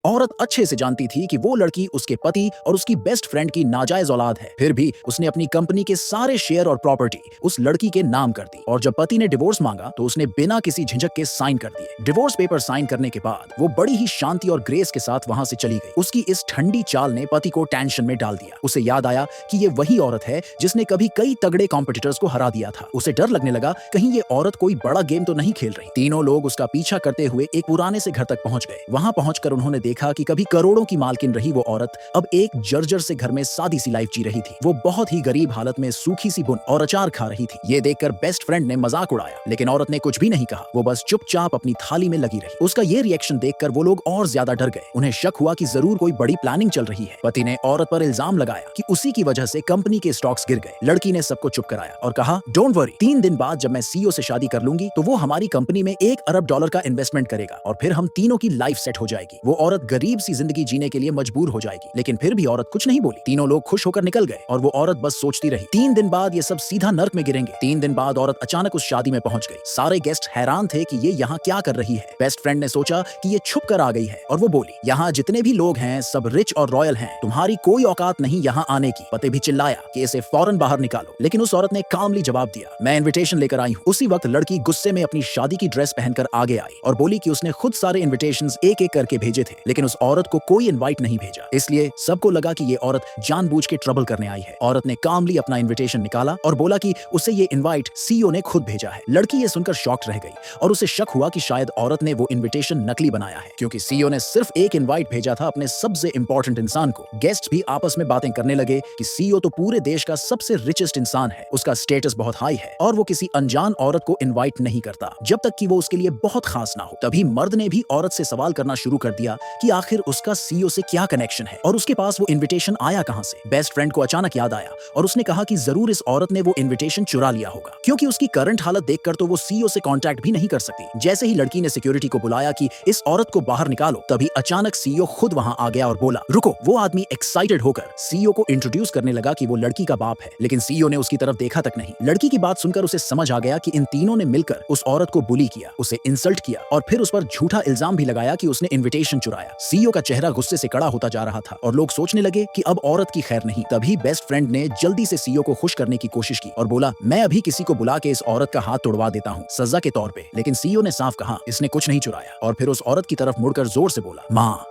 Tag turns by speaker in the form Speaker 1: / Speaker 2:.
Speaker 1: औरत अच्छे से जानती थी कि वो लड़की उसके पति और उसकी बेस्ट फ्रेंड की नाजायज औलाद है। फिर भी उसने अपनी कंपनी के सारे शेयर और प्रॉपर्टी उस लड़की के नाम कर दी, और जब पति ने डिवोर्स मांगा तो उसने बिना किसी झिझक के साइन कर दिए। डिवोर्स पेपर साइन करने के बाद वो बड़ी ही शांति और ग्रेस के साथ वहां से चली गई। उसकी इस ठंडी चाल ने पति को टेंशन में डाल दिया। उसे याद आया कि ये वही औरत है जिसने कभी कई तगड़े कॉम्पिटिटर्स को हरा दिया था। उसे डर लगने लगा कहीं ये औरत कोई बड़ा गेम तो नहीं खेल रही। तीनों लोग उसका पीछा करते हुए एक पुराने से घर तक पहुंच गए। वहां पहुंचकर उन्होंने देखा कि कभी करोड़ों की मालकिन रही वो औरत अब एक जर्जर से घर में सादी सी लाइफ जी रही थी। वो बहुत ही गरीब हालत में सूखी सी बुन और अचार खा रही थी। ये देखकर बेस्ट फ्रेंड ने मजाक उड़ाया, लेकिन औरत ने कुछ भी नहीं कहा। वो बस चुपचाप अपनी थाली में लगी रही। उसका ये रिएक्शन देखकर वो लोग और ज्यादा डर गए। उन्हें शक हुआ कि जरूर कोई बड़ी प्लानिंग चल रही है। पति ने औरत पर इल्जाम लगाया कि उसी की वजह से कंपनी के स्टॉक्स गिर गए। लड़की ने सबको चुप कराया और कहा, डोंट वरी, 3 दिन बाद जब मैं सीईओ से शादी कर लूंगी तो वो हमारी कंपनी में $1 अरब का इन्वेस्टमेंट करेगा और फिर हम तीनों की लाइफ सेट हो जाएगी। वो औरत गरीब सी जिंदगी जीने के लिए मजबूर हो जाएगी। लेकिन फिर भी औरत कुछ नहीं बोली। तीनों लोग खुश होकर निकल गए और वो औरत बस सोचती रही। 3 दिन बाद ये सब सीधा नर्क में गिरेंगे। 3 दिन बाद औरत अचानक उस शादी में पहुंच गई। सारे गेस्ट हैरान थे कि ये यहाँ क्या कर रही है। बेस्ट फ्रेंड ने सोचा कि ये छुप कर आ गई है और वो बोली, यहाँ जितने भी लोग हैं सब रिच और रॉयल हैं, तुम्हारी कोई औकात नहीं यहाँ आने की। पति भी चिल्लाया कि इसे फौरन बाहर निकालो, लेकिन उस औरत ने कामली जवाब दिया, मैं इन्विटेशन लेकर आई हूँ। उसी वक्त लड़की गुस्से में अपनी शादी की ड्रेस पहनकर आगे आई और बोली कि उसने खुद सारे इन्विटेशंस एक एक करके भेजे थे, लेकिन उस औरत को कोई इनवाइट नहीं भेजा। इसलिए सबको लगा कि ये औरत जानबूझ के ट्रबल करने आई है। औरत ने कामली अपना इन्विटेशन निकाला और बोला कि उसे ये इनवाइट सीईओ ने खुद भेजा है। लड़की ये सुनकर शॉक्ड रह गई और उसे शक हुआ कि शायद औरत ने वो इन्विटेशन नकली बनाया है, क्योंकि सीईओ ने सिर्फ एक इनवाइट भेजा था अपने सबसे इंपॉर्टेंट इंसान को। गेस्ट भी आपस में बातें करने लगे कि सीईओ तो पूरे देश का सबसे रिचेस्ट इंसान है, उसका स्टेटस बहुत हाई है और वो किसी अनजान औरत को इनवाइट नहीं करता जब तक कि वो उसके लिए बहुत खास ना हो। तभी मर्द ने भी औरत से सवाल करना शुरू कर दिया कि आखिर उसका सीईओ से क्या कनेक्शन है और उसके पास वो इन्विटेशन आया कहां से। बेस्ट फ्रेंड को अचानक याद आया और उसने कहा कि जरूर इस औरत ने वो इन्विटेशन चुरा लिया होगा, क्योंकि उसकी करंट हालत देखकर तो वो सीईओ से कांटेक्ट भी नहीं कर सकती। जैसे ही लड़की ने सिक्योरिटी को बुलाया कि इस औरत को बाहर निकालो, तभी अचानक सीईओ खुद वहां आ गया और बोला, रुको। वो आदमी एक्साइटेड होकर सीईओ को इंट्रोड्यूस करने लगा कि वो लड़की का बाप है, लेकिन सीईओ ने उसकी तरफ देखा तक नहीं। लड़की की बात सुनकर उसे समझ आ गया कि इन तीनों ने मिलकर उस औरत को बुली किया, उसे इंसल्ट किया और फिर उस पर झूठा इल्जाम भी लगाया कि उसने इन्विटेशन चुराया। सीईओ का चेहरा गुस्से से कड़ा होता जा रहा था और लोग सोचने लगे कि अब औरत की खैर नहीं। तभी बेस्ट फ्रेंड ने जल्दी से सीईओ को खुश करने की कोशिश की और बोला, मैं अभी किसी को बुला के इस औरत का हाथ तोड़वा देता हूँ सजा के तौर पे। लेकिन सीईओ ने साफ कहा, इसने कुछ नहीं चुराया और फिर उस औरत की तरफ मुड़कर जोर से बोला, माँ।